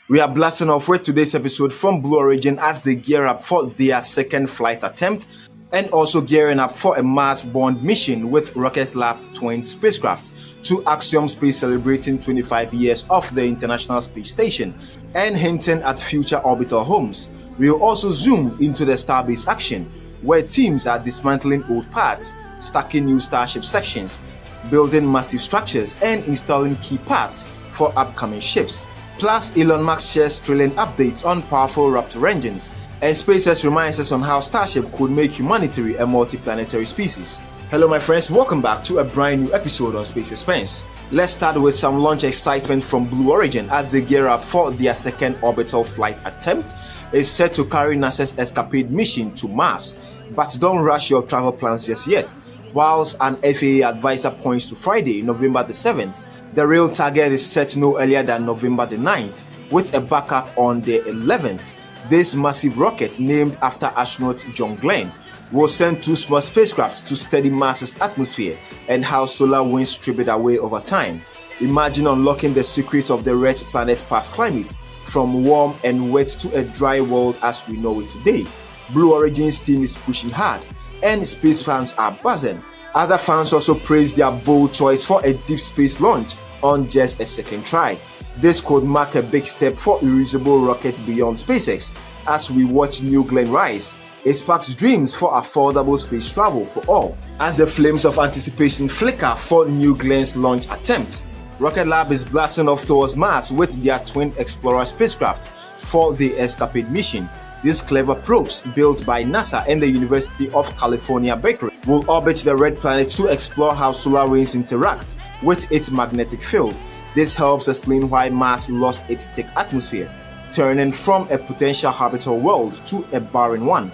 We are blasting off with today's episode from Blue Origin as they gear up for their second flight attempt and also gearing up for a Mars-bound mission with Rocket Lab twin spacecraft to Axiom Space celebrating 25 years of the International Space Station and hinting at future orbital homes. We'll also zoom into the Starbase action where teams are dismantling old parts, stacking new Starship sections, building massive structures and installing key parts for upcoming ships. Plus, Elon Musk shares thrilling updates on powerful Raptor engines, and SpaceX reminds us on how Starship could make humanity a multi-planetary species. Hello my friends, welcome back to a brand new episode on Space Expense. Let's start with some launch excitement from Blue Origin as they gear up for their second orbital flight attempt. It's set to carry NASA's Escapade mission to Mars, but don't rush your travel plans just yet. Whilst an FAA advisor points to Friday, November the 7th, the real target is set no earlier than November the 9th, with a backup on the 11th. This massive rocket, named after astronaut John Glenn, will send two small spacecraft to study Mars's atmosphere and how solar winds strip it away over time. Imagine unlocking the secrets of the red planet's past climate, from warm and wet to a dry world as we know it today. Blue Origin's team is pushing hard, and space fans are buzzing. Other fans also praised their bold choice for a deep space launch on just a second try. This could mark a big step for reusable rocket beyond SpaceX as we watch New Glenn rise. It sparks dreams for affordable space travel for all as the flames of anticipation flicker for New Glenn's launch attempt. Rocket Lab is blasting off towards Mars with their twin Explorer spacecraft for the Escapade mission. These clever probes, built by NASA and the University of California, Berkeley, will orbit the red planet to explore how solar winds interact with its magnetic field. This helps explain why Mars lost its thick atmosphere, turning from a potential habitable world to a barren one.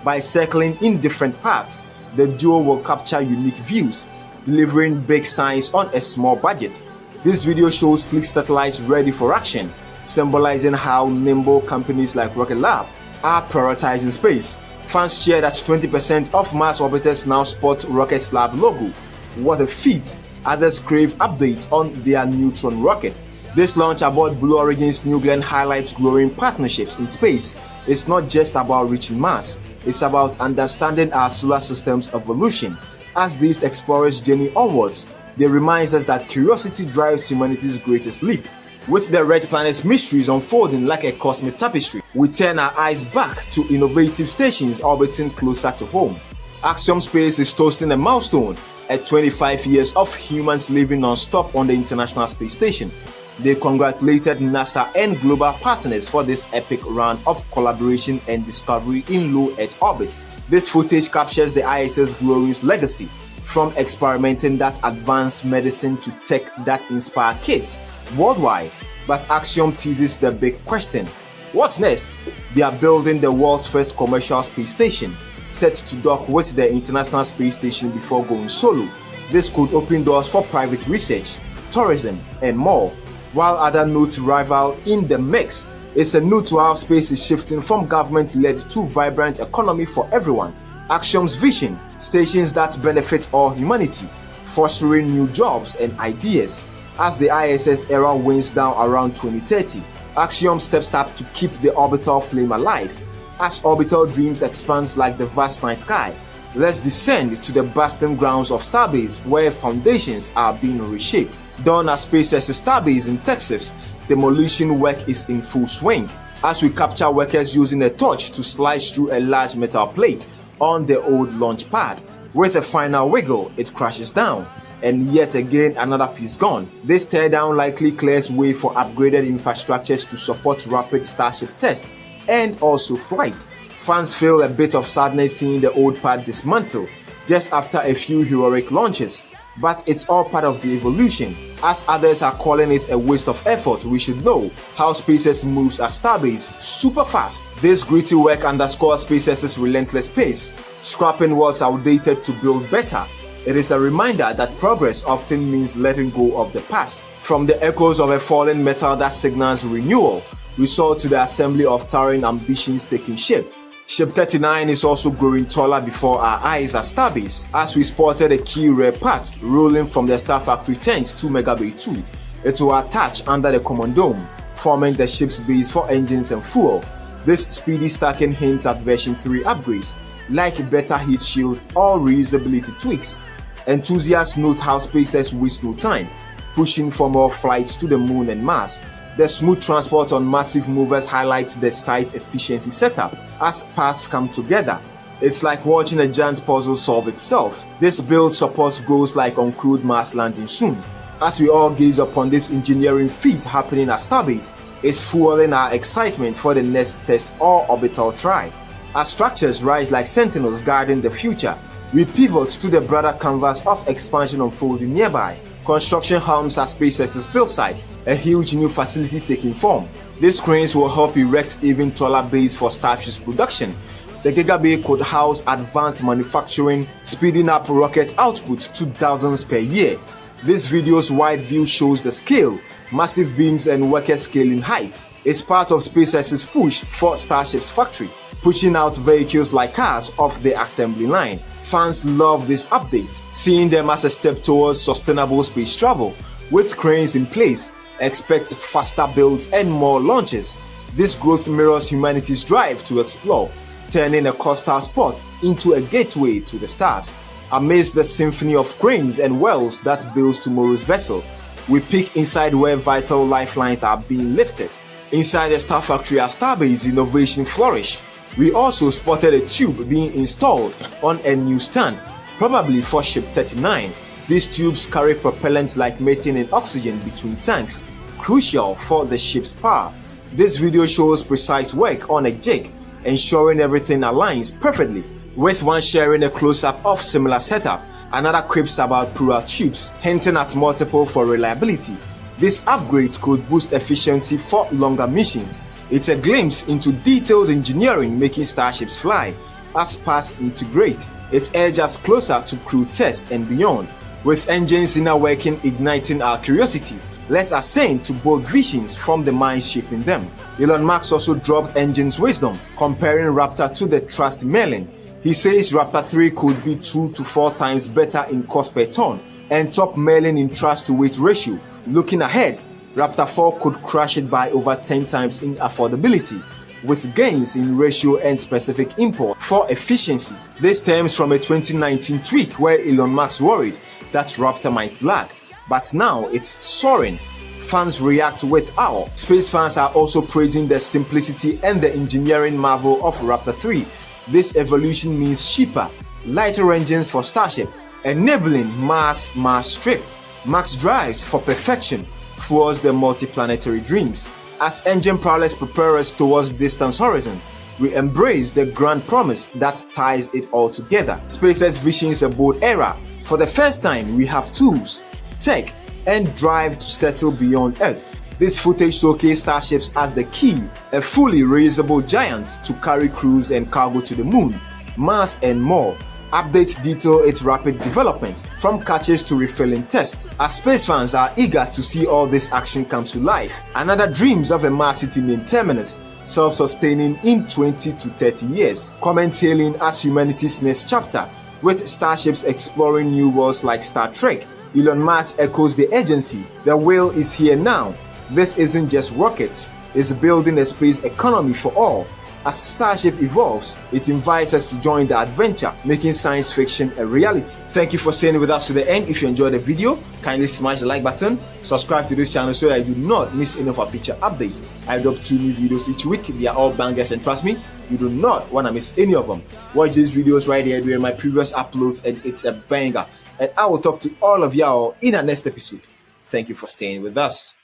By circling in different paths, the duo will capture unique views, delivering big science on a small budget. This video shows sleek satellites ready for action, symbolizing how nimble companies like Rocket Lab are prioritizing space. Fans cheer that 20% of Mars orbiters now sport Rocket Lab logo. What a feat! Others crave updates on their Neutron rocket. This launch aboard Blue Origin's New Glenn highlights growing partnerships in space. It's not just about reaching Mars, it's about understanding our solar system's evolution. As these explorers journey onwards, they remind us that curiosity drives humanity's greatest leap. With the red planet's mysteries unfolding like a cosmic tapestry, we turn our eyes back to innovative stations orbiting closer to home. Axiom Space is toasting a milestone at 25 years of humans living non-stop on the International Space Station. They congratulated NASA and global partners for this epic run of collaboration and discovery in low Earth orbit. This footage captures the ISS glorious legacy, from experimenting that advanced medicine to tech that inspire kids worldwide. But Axiom teases the big question: what's next? They are building the world's first commercial space station, set to dock with the International Space Station before going solo. This could open doors for private research, tourism, and more. While other notes rival in the mix, it's a note to how space is shifting from government-led to vibrant economy for everyone. Axiom's vision: stations that benefit all humanity, fostering new jobs and ideas. As the ISS era winds down around 2030, Axiom steps up to keep the orbital flame alive. As orbital dreams expand like the vast night sky, let's descend to the bastion grounds of Starbase, where foundations are being reshaped. Done at SpaceX Starbase in Texas, demolition work is in full swing as we capture workers using a torch to slice through a large metal plate on the old launch pad. With a final wiggle, it crashes down, and yet again another piece gone. This teardown likely clears way for upgraded infrastructures to support rapid Starship tests and also flight. Fans feel a bit of sadness seeing the old pad dismantled just after a few heroic launches, but it's all part of the evolution. As others are calling it a waste of effort, we should know how SpaceX moves at Starbase super fast. This gritty work underscores SpaceX's relentless pace, scrapping what's outdated to build better. It is a reminder that progress often means letting go of the past. From the echoes of a fallen metal that signals renewal, we saw to the assembly of towering ambitions taking shape. Ship 39 is also growing taller before our eyes at Starbase, as we spotted a key rear part rolling from the Star Factory tent to Mega Bay 2. It will attach under the common dome, forming the ship's base for engines and fuel. This speedy stacking hints at version 3 upgrades, like better heat shield or reusability tweaks. Enthusiasts note how SpaceX wastes no time, pushing for more flights to the moon and Mars. The smooth transport on massive movers highlights the site's efficiency setup as parts come together. It's like watching a giant puzzle solve itself. This build supports goals like uncrewed Mars landing soon. As we all gaze upon this engineering feat happening at Starbase, it's fueling our excitement for the next test or orbital try. As structures rise like sentinels guarding the future, we pivot to the broader canvas of expansion unfolding nearby. Construction hums at SpaceX's build site, a huge new facility taking form. These cranes will help erect even taller bays for Starships production. The Gigabay could house advanced manufacturing, speeding up rocket output to thousands per year. This video's wide view shows the scale, massive beams and worker scaling height. It's part of SpaceX's push for Starships factory, pushing out vehicles like cars off the assembly line. Fans love these updates, seeing them as a step towards sustainable space travel. With cranes in place, expect faster builds and more launches. This growth mirrors humanity's drive to explore, turning a coastal spot into a gateway to the stars. Amidst the symphony of cranes and wells that builds tomorrow's vessel, we peek inside where vital lifelines are being lifted. Inside the Star Factory at Starbase, innovation flourish. We also spotted a tube being installed on a new stand, probably for Ship 39. These tubes carry propellant like methane and oxygen between tanks, crucial for the ship's power. This video shows precise work on a jig, ensuring everything aligns perfectly, with one sharing a close-up of similar setup. Another quips about plural tubes, hinting at multiple for reliability. This upgrade could boost efficiency for longer missions. It's a glimpse into detailed engineering making Starships fly. As parts integrate, it edges us closer to crew test and beyond. With engines inner working igniting our curiosity, let's ascend to both visions from the minds shaping them. Elon Musk also dropped engines wisdom, comparing Raptor to the Trust Merlin. He says Raptor 3 could be 2 to 4 times better in cost per ton and top Merlin in trust to weight ratio. Looking ahead, Raptor 4 could crush it by over 10 times in affordability, with gains in ratio and specific import for efficiency. This stems from a 2019 tweak where Elon Musk worried that Raptor might lag, but now it's soaring. Fans react with awe. Space fans are also praising the simplicity and the engineering marvel of Raptor 3. This evolution means cheaper, lighter engines for Starship, enabling Mars trip. Max drives for perfection fuels the multi-planetary dreams. As engine prowess propels us towards distance horizon, we embrace the grand promise that ties it all together. SpaceX visions a bold era. For the first time, we have tools, tech, and drive to settle beyond Earth. This footage showcased Starships as the key, a fully reusable giant to carry crews and cargo to the moon, Mars, and more. Updates detail its rapid development, from catches to refilling tests, as space fans are eager to see all this action come to life. Another dreams of a Mars city named Terminus, self-sustaining in 20 to 30 years. Comments hailing as humanity's next chapter, with Starships exploring new worlds like Star Trek. Elon Musk echoes the urgency. The whale is here now. This isn't just rockets, it's building a space economy for all. As Starship evolves, it invites us to join the adventure, making science fiction a reality. Thank you for staying with us to the end. If you enjoyed the video, kindly smash the like button, subscribe to this channel so that you do not miss any of our feature updates. I drop 2 new videos each week. They are all bangers, and trust me, you do not want to miss any of them. Watch these videos right here during my previous uploads, and it's a banger. And I will talk to all of y'all in our next episode. Thank you for staying with us.